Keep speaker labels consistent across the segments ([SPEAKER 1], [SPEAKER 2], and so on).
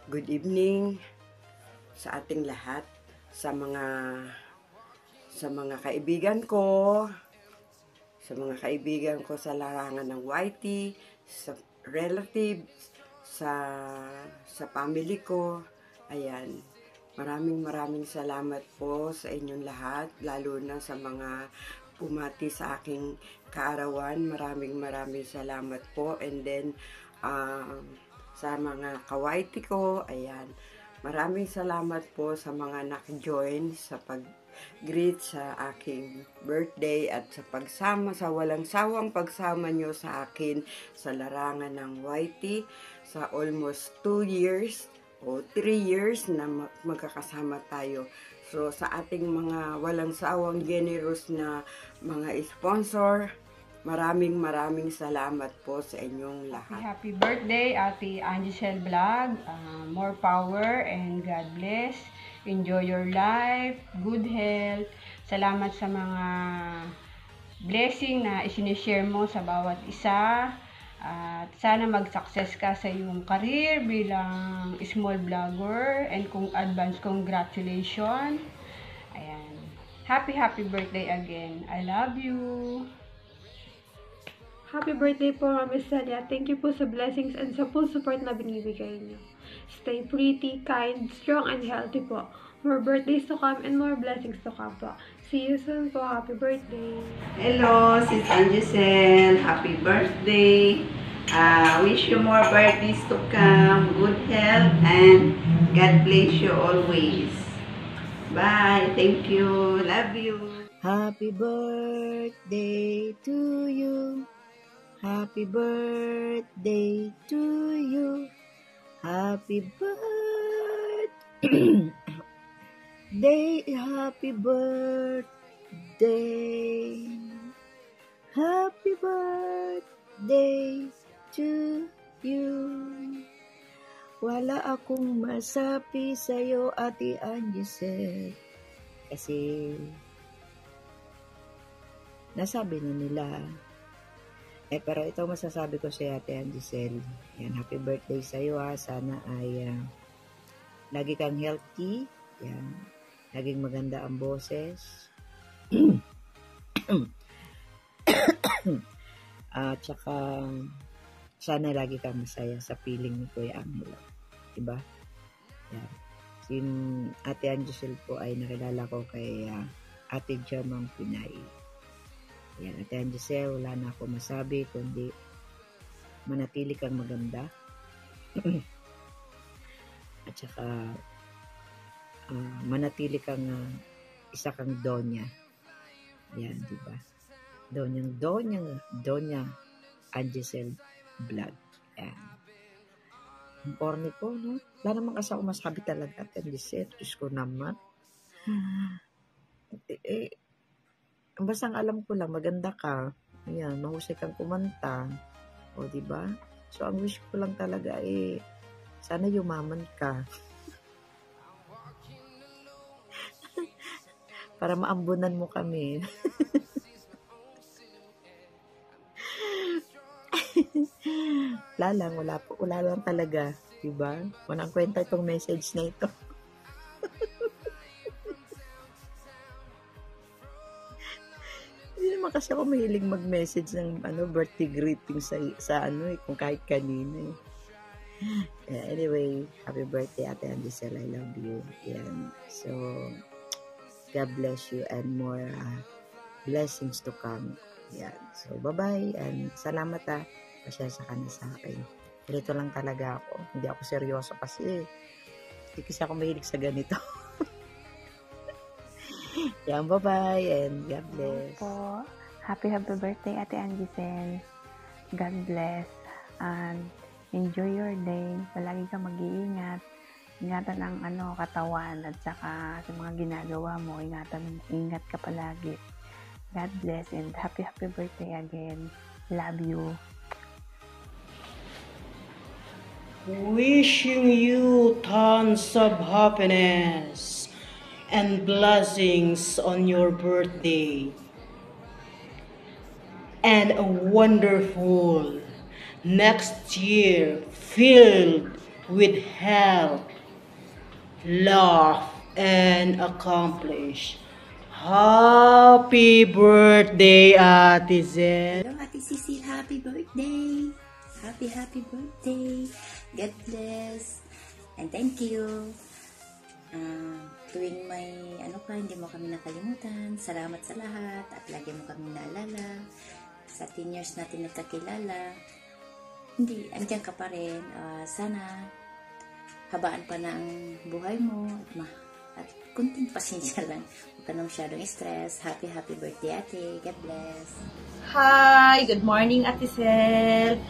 [SPEAKER 1] Good evening sa ating lahat, sa mga kaibigan ko, sa larangan ng YT, sa relatives, sa family ko. Ayan. Maraming salamat po sa inyong lahat, lalo na sa mga pumati sa aking kaarawan. Maraming salamat po. And then, sa mga kawaiti ko, ayan. Maraming salamat po sa mga naka-join sa pag-greet sa aking birthday at sa pagsama, sa walang sawang pagsama nyo sa akin sa larangan ng YT sa almost 2 years o 3 years na magkakasama tayo. So, sa ating mga walang sawang generous na mga sponsor, maraming salamat po sa inyong lahat.
[SPEAKER 2] Happy birthday, Ate Angicel Vlog. More power and God bless. Enjoy your life, good health. Salamat sa mga blessing na isinishare mo sa bawat isa. At sana mag-success ka sa iyong career bilang small vlogger, and kung advance congratulations. Ayan. Happy birthday again. I love you.
[SPEAKER 3] Happy birthday po, Ma'am Celia. Thank you po sa blessings and sa full support na binibigay niyo. Stay pretty, kind, strong, and healthy po. More birthdays to come and more blessings to come po. See you soon po. Happy birthday.
[SPEAKER 4] Hello, Sis Angicel. Happy birthday. Wish you more birthdays to come. Good health and God bless you always. Bye. Thank you. Love you.
[SPEAKER 5] Happy birthday to you. Happy birthday to you. Happy birthday. Happy birthday. Happy birthday to you. Wala akong masabi sa'yo, Ate Angicel. Kasi nasabi na nila. Pero ito masasabi ko sa Ate Angicel. Yan, happy birthday sa'yo ha. Sana ay lagi kang healthy. Yan. Laging maganda ang boses. At saka sana lagi kang masaya sa piling ni Kuya Angelo. Diba? Yan. Si Ate Angicel po ay nakilala ko kay Ate Jamang Pinay. Yan, Ate Angicel, wala na ako masabi kundi manatili kang maganda. At saka manatili kang isa kang Donya. Yan, diba? Donya Angicel Vlog. Yan. Ang corny po, no? Wala naman kasi ako masabi talaga, Ate Angicel. Diyos ko naman. Basta alam ko lang, maganda ka. Ayan, mahusay kang kumanta. O, diba? So, ang wish ko lang talaga sana yumaman ka. Para maambunan mo kami. Wala lang talaga. Diba? Walang kwenta itong message na ito. Hindi naman kasi ako mahilig mag-message ng birthday greeting sa kung kahit kanino. Anyway, happy birthday, Ate Angicel. I love you. Yan. So, God bless you and more blessings to come. Yan. So, bye-bye and salamat pasensya ka na sa akin. Ganito lang talaga ako. Hindi ako seryoso kasi hindi kasi ako mahilig sa ganito. Yan, bye-bye and God bless.
[SPEAKER 6] Po. Happy birthday, Ate Angicel. God bless and enjoy your day. Palagi ka mag-iingat. Ingatan ang katawan at saka sa mga ginagawa mo. Ingat ka palagi. God bless and happy birthday again. Love you.
[SPEAKER 7] Wishing you tons of happiness and blessings on your birthday. And a wonderful next year filled with health, love, and accomplish. Happy birthday, Ate Zen!
[SPEAKER 8] Hello, Ate Cecil. Happy birthday. Happy birthday. God bless. And thank you. Tuwing may hindi mo kami nakalimutan. Salamat sa lahat. At lagi mo kami naalala. Sa 10 years natin nagkakilala. Hindi, andyan ka pa rin. Sana habaan pa na ang buhay mo. At kunting pasensya lang. Huwag ka na masyadong stress. Happy birthday, Ate. God bless.
[SPEAKER 9] Hi, good morning, Ate Sel.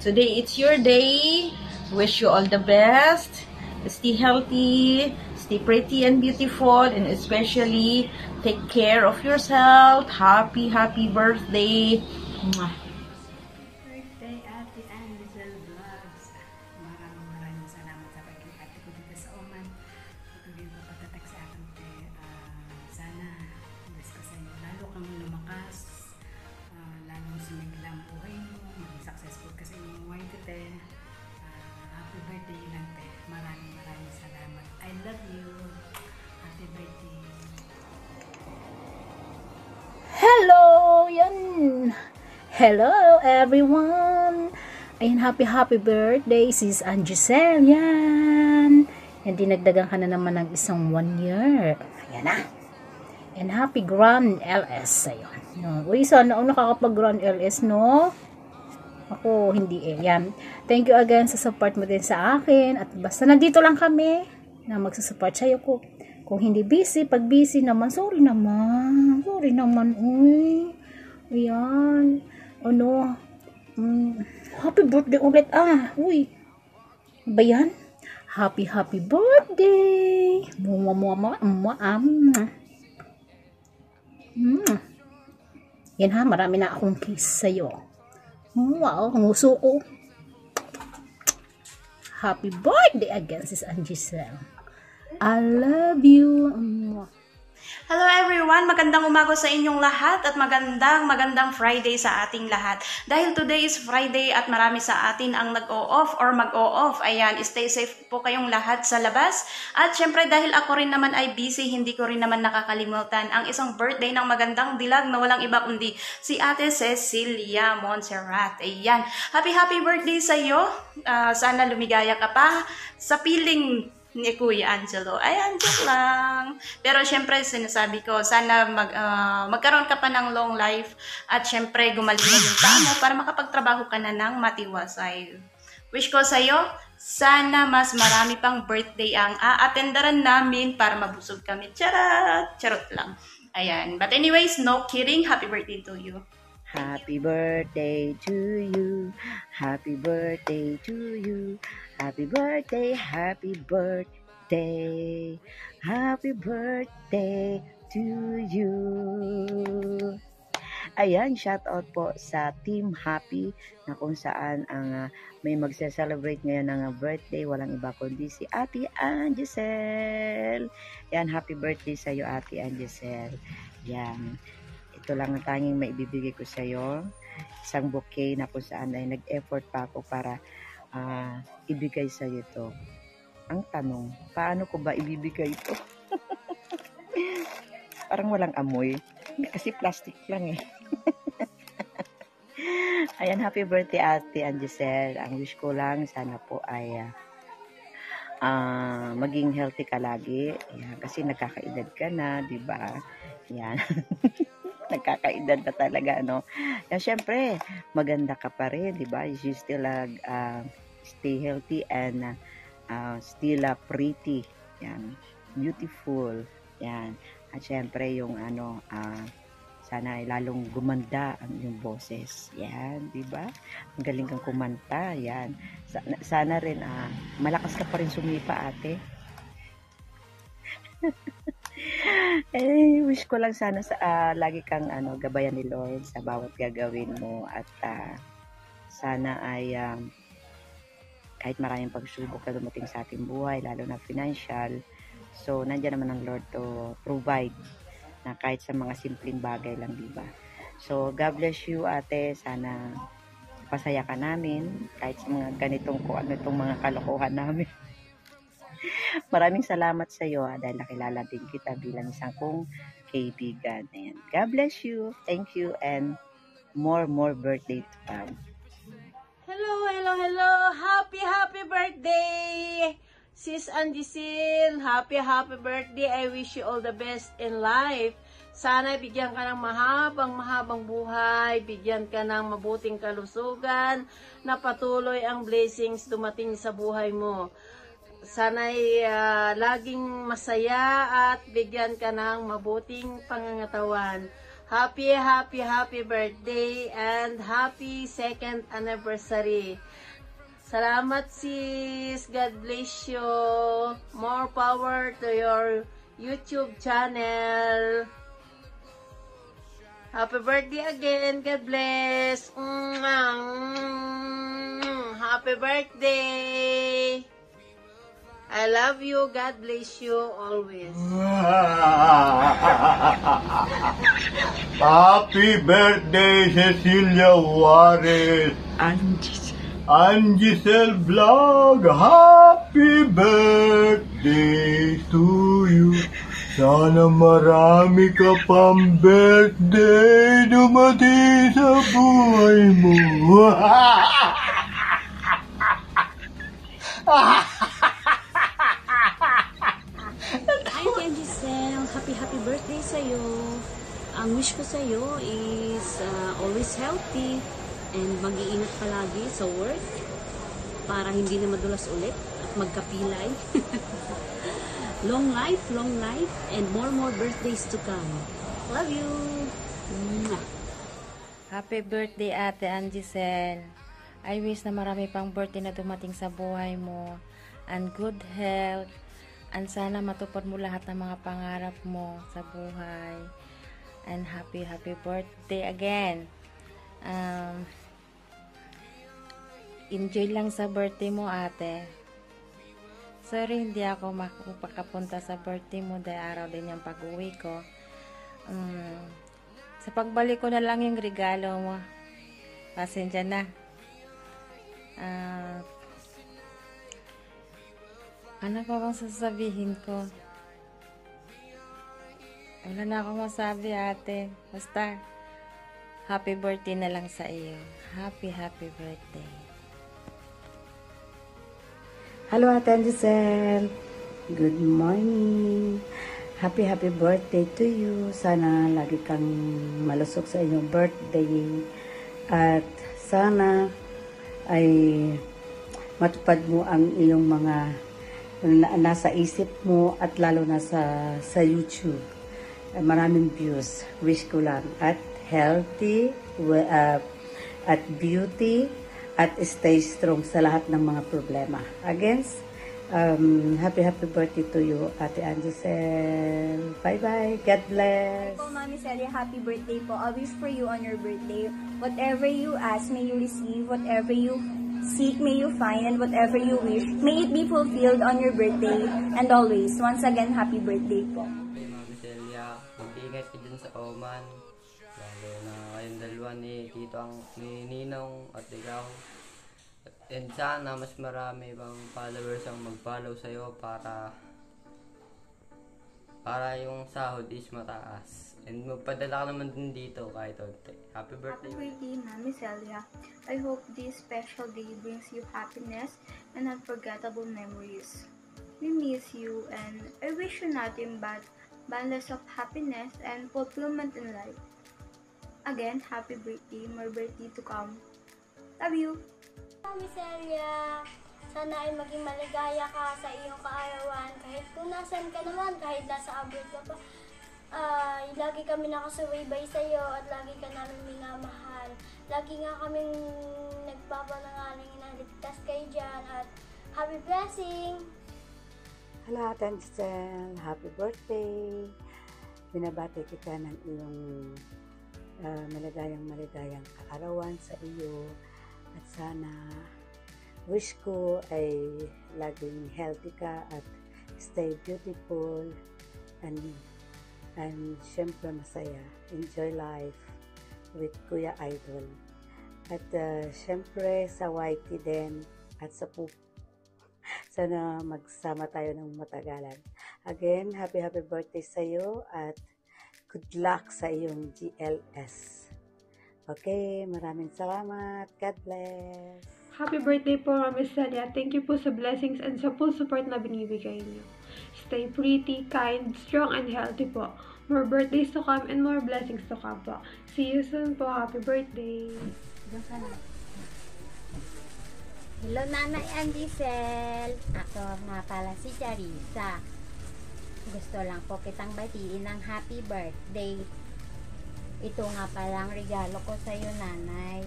[SPEAKER 9] Today it's your day. Wish you all the best. Stay healthy, stay pretty and beautiful, and especially take care of yourself. Happy birthday. Mwah.
[SPEAKER 10] Birthday, Ate Angel Vlogs. Maraming salamat sa pagkikati ko dito sa Oman. Patuloy mo patatak sa akin, te. Sana, bless ko sa inyo. Lalo kang lumakas. Lalong sumigla ang buhay mo. Maging successful ka sa inyong white, te. Happy birthday lang, te. Maraming salamat. I love you. Happy birthday.
[SPEAKER 11] Hello! Yan! Hello everyone! Ayan, happy birthday sis Angisel. Yan! Yan, dinagdagan ka na naman ng isang 1 year. Ayan na! And happy Grand LS sa'yo. Uy, sana ako nakakapag Grand LS, no? Ako, hindi Yan. Thank you again sa support mo din sa akin. At basta nandito lang kami na magsusupport sa'yo ko. Kung hindi busy, pag busy naman, sorry naman. Uy. Ayan. Happy birthday ulit. Uy. Ba yan? Happy birthday. Yan ha, marami na akong kiss sa'yo. Wow, nguso ko. Happy birthday again, sis Angisel. I love you.
[SPEAKER 12] Hello everyone! Magandang umaga sa inyong lahat at magandang Friday sa ating lahat. Dahil today is Friday at marami sa atin ang nag-o-off or mag-o-off. Ayan, stay safe po kayong lahat sa labas. At syempre dahil ako rin naman ay busy, hindi ko rin naman nakakalimutan ang isang birthday ng magandang dilag na walang iba kundi si Ate Cecilia Montserrat. Ayan, happy birthday sa iyo. Sana lumigaya ka pa sa piling ni Kuya Angelo. Ayan, joke lang. Pero syempre, sinasabi ko, sana magkaroon ka pa ng long life at syempre, gumaling na yung paa mo para makapagtrabaho ka na ng matiwasay. Wish ko sa'yo, sana mas marami pang birthday ang aatendaran namin para mabusog kami. Charot lang. Ayan. But anyways, no kidding. Happy birthday to you.
[SPEAKER 5] Happy birthday to you. Happy birthday to you. Happy birthday, happy birthday. Happy birthday to you. Ayan, shout out po sa Team Happy na kung saan ang may magse-celebrate ngayon ng birthday. Walang iba kundi si Ate Angisel. Yan, happy birthday sa iyo, Ate Angisel. Yan. Ito lang ang tanging maibibigay ko sa iyo. Isang bouquet na kung saan ay nag-effort pa ako para ibigay sa iyo ito. Ang tanong, paano ko ba ibibigay ito? Parang walang amoy. Kasi plastic lang Ayan, happy birthday Ate Angisel. Ang wish ko lang, sana po ay maging healthy ka lagi. Ayan, kasi nagkakaedad ka na, di ba? Ayan. Nagkakaedad na talaga, no? Yan, syempre, maganda ka pa rin, di ba? You still stay healthy and still pretty. Yan. Beautiful. Yan. At syempre, yung sana ay lalong gumanda ang iyong boses. Yan, di ba? Ang galing kang kumanta. Yan. Sana rin, malakas ka pa rin sumipa, ate. Wish ko lang sana lagi kang gabayan ni Lord sa bawat gagawin mo at sana ay kahit maraming pagsubok na dumating sa ating buhay, lalo na financial, so nandiyan naman ang Lord to provide na kahit sa mga simpleng bagay lang, diba? So God bless you, ate. Sana pinapasaya ka namin kahit sa mga ganitong kung ano itong mga kalokohan namin. Maraming salamat sa iyo dahil nakilala din kita bilang isang kong kaibigan. Ayan. God bless you. Thank you and more birthday to come.
[SPEAKER 9] Hello, hello, hello. Happy birthday, Sis Angisil. Happy birthday. I wish you all the best in life. Sana bigyan ka ng mahabang buhay, bigyan ka ng mabuting kalusugan, na patuloy ang blessings dumating sa buhay mo. Sana'y laging masaya at bigyan ka ng mabuting pangangatawan. Happy birthday and happy 2nd anniversary. Salamat sis. God bless you. More power to your YouTube channel. Happy birthday again. God bless. Happy birthday. I love you. God bless you always.
[SPEAKER 13] Happy birthday, Cecilia Juarez. Angisel Vlog. Happy birthday to you. Sana marami ka pang birthday dumating sa buhay mo.
[SPEAKER 14] Hi, Giselle. Happy birthday sa'yo. Ang wish ko sa'yo is always healthy and mag-iingat palagi sa work para hindi na madulas ulit at magkapilay. Long life, and more birthdays to come. Love you!
[SPEAKER 6] Happy birthday, Ate Angisel. I wish na marami pang birthday na dumating sa buhay mo, and good health, and sana matupad mo lahat ng mga pangarap mo sa buhay. And happy birthday again. Enjoy lang sa birthday mo, ate. Sorry, hindi ako makakapunta sa birthday mo dahil araw din yung pag-uwi ko. Sa pagbalik ko na lang yung regalo mo. Pasensya na. Ano pa bang sasabihin ko? Wala na akong masabi, ate. Basta, happy birthday na lang sa iyo. Happy birthday.
[SPEAKER 15] Hello, Ate Angisel. Good morning. Happy birthday to you. Sana lagi kang malusog sa iyong birthday. At sana ay matupad mo ang iyong mga nasa isip mo at lalo na sa YouTube. Maraming views. Wish ko lang. At healthy, at beauty, at stay strong sa lahat ng mga problema. Again, happy birthday to you, Ate Angisel. Bye-bye. God bless.
[SPEAKER 16] Po, Mami Celia, happy birthday po. I wish for you on your birthday. Whatever you ask, may you receive. Whatever you seek, may you find. And whatever you wish, may it be fulfilled on your birthday. And always, once again, happy birthday po.
[SPEAKER 17] Mami Celia, mag-iingat ka dyan sa Oman. Lalo na kayong dalawa ni Ninong at ikaw. And sana mas marami pang followers ang mag-follow sa'yo para yung sahod is mataas. And magpadala ka naman din dito kahit onte. Happy birthday.
[SPEAKER 16] Happy birthday, Mami Celia. I hope this special day brings you happiness and unforgettable memories. We miss you and I wish you nothing but balance of happiness and fulfillment in life. Again, happy birthday, more birthday to come. Love you!
[SPEAKER 18] Mami Celia, sana ay maging maligaya ka sa iyong kaarawan. Kahit kung nasan ka naman, kahit nasa abroad ka pa, lagi kami nakasubaybay sa iyo at lagi ka namin minamahal. Lagi nga kaming nagpapanangaling na ligtas kayo dyan at happy blessing!
[SPEAKER 15] Hello, Ate Angisel. Happy birthday! Binabati kita ng iyong maligayang kaarawan sa iyo. At sana wish ko ay laging healthy ka at stay beautiful and syempre masaya. Enjoy life with Kuya Idol. At syempre sa YT din at sa Pup. Sana magsama tayo ng matagalan. Again, happy birthday sa iyo at good luck sa iyong GLS. Okay, maraming salamat. God bless.
[SPEAKER 3] Happy birthday po, Mami Celia. Thank you po sa blessings and sa full support na binibigay niyo. Stay pretty, kind, strong, and healthy po. More birthdays to come and more blessings to come po. See you soon po. Happy birthday.
[SPEAKER 19] Hello, Nanay Angicel. Ako nga pala si Charissa. Gusto lang po kitang batiin ng happy birthday. Ito nga palang regalo ko sa iyo, Nanay.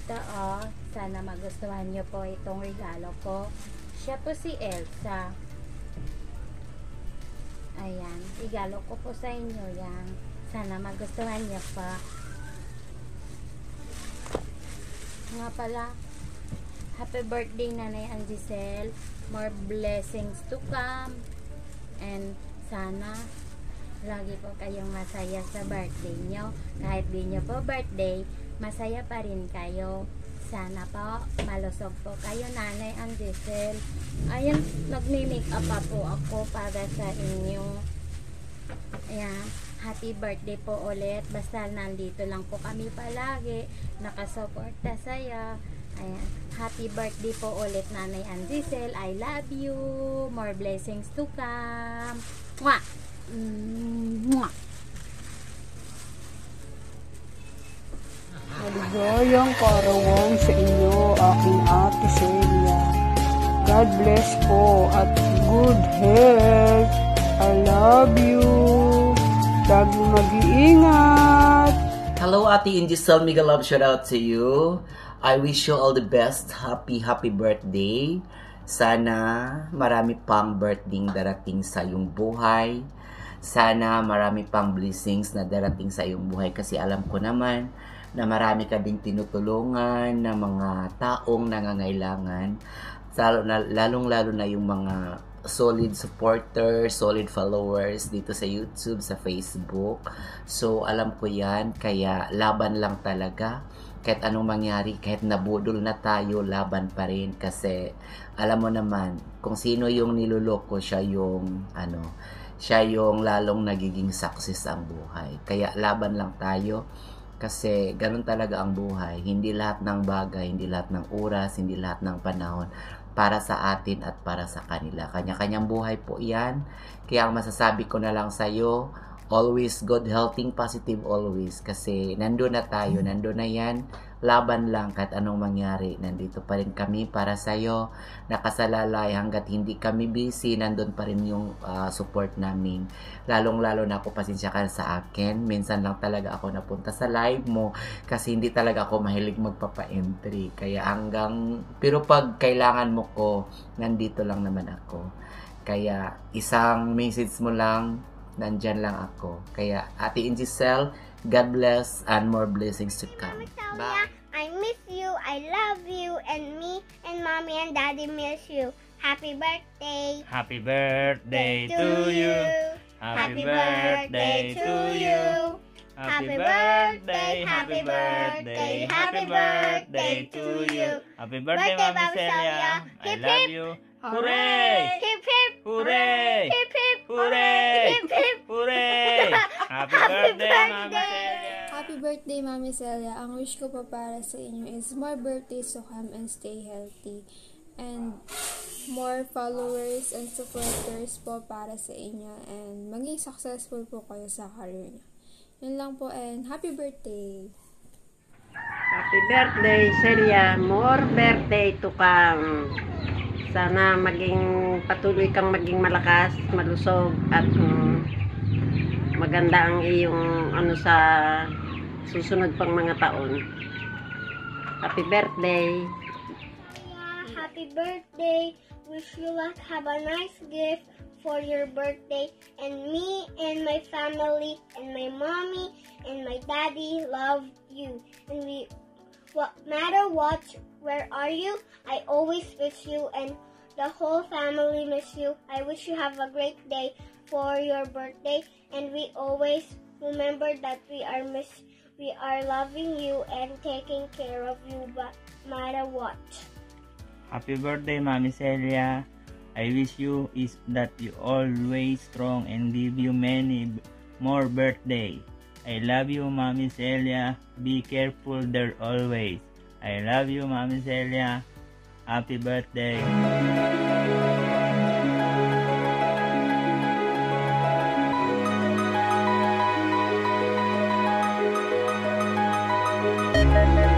[SPEAKER 19] Ito, sana magustuhan niyo po itong regalo ko. Siya po si Elsa. Ayan, regalo ko po sa inyo yan. Sana magustuhan niyo pa. Nga pala, happy birthday, Nanay Angicel. More blessings to come. And sana lagi po kayong masaya sa birthday nyo. Kahit di nyo po birthday, masaya pa rin kayo. Sana po malusog po kayo, Nanay Angicel. Ayan, nagme-makeup pa po ako para sa inyo. Ayan, happy birthday po ulit. Basta nandito lang po kami palagi, nakasuporta sa'yo. Ayan, happy birthday po ulit, Nanay Angicel. I love you. More blessings to come. Mwah! Mwah!
[SPEAKER 2] Maligayang kaarawan sa inyo, aking Ate Celia. God bless po at good health. I love you. Lagi mag-iingat.
[SPEAKER 20] Hello, Ate Angicel. Mega love shout out to you. I wish you all the best. Happy birthday. Sana marami pang birthday darating sa iyong buhay. Sana marami pang blessings na darating sa iyong buhay kasi alam ko naman na marami ka ding tinutulungan na mga taong nangangailangan. Lalong-lalo na yung mga solid supporters, solid followers dito sa YouTube, sa Facebook. So, alam ko yan. Kaya, laban lang talaga. Kahit anong mangyari, kahit nabudol na tayo, laban pa rin. Kasi, alam mo naman, kung sino yung niluloko, siya yung lalong nagiging success ang buhay. Kaya, laban lang tayo. Kasi, ganun talaga ang buhay. Hindi lahat ng bagay, hindi lahat ng oras, hindi lahat ng panahon para sa atin at para sa kanila. Kanya-kanyang buhay po yan. Kaya ang masasabi ko na lang sa'yo, always good, healthy, positive always. Kasi nandun na tayo, nandun na yan. Laban lang kahit anong mangyari. Nandito pa rin kami para sa'yo. Nakasalalay hanggat hindi kami busy, nandun pa rin yung support namin. Lalong-lalo na ako, pasensya ka sa akin. Minsan lang talaga ako napunta sa live mo kasi hindi talaga ako mahilig magpapa-entry. Kaya pero pag kailangan mo ko, nandito lang naman ako. Kaya isang message mo lang, nandyan lang ako. Kaya Ate Angicel, God bless and more blessings to come. Bye.
[SPEAKER 18] I miss you, I love you, and me and Mommy and Daddy miss you. Happy birthday!
[SPEAKER 21] Happy birthday to you! Happy birthday to you! Happy birthday, happy birthday, happy birthday to you! Happy birthday, Mami Celia! I love you! Hooray!
[SPEAKER 18] Hip hip!
[SPEAKER 21] Hooray!
[SPEAKER 18] Hip hip!
[SPEAKER 21] Hooray!
[SPEAKER 18] Hip hip!
[SPEAKER 21] Hooray! Happy birthday, Mami Celia!
[SPEAKER 22] Happy birthday, Mami Celia. Ang wish ko pa para sa inyo is more birthdays to come and stay healthy. And more followers and supporters po para sa inyo. And maging successful po kayo sa career niyo. Yun lang po and happy birthday!
[SPEAKER 23] Happy birthday, Celia. More birthday to come. Sana patuloy kang maging malakas, malusog, at maganda ang iyong sa susunod pang mga taon. Happy birthday!
[SPEAKER 18] Happy birthday! Wish you luck. Have a nice gift for your birthday. And me and my family and my mommy and my daddy love you. And matter what, where are you? I always miss you and the whole family miss you. I wish you have a great day for your birthday, and we always remember that We are loving you and taking care of you no matter what.
[SPEAKER 21] Happy birthday, Mami Celia. I wish you is that you always strong and give you many more birthday. I love you, Mami Celia. Be careful there always. I love you, Mami Celia. Happy birthday.
[SPEAKER 18] Happy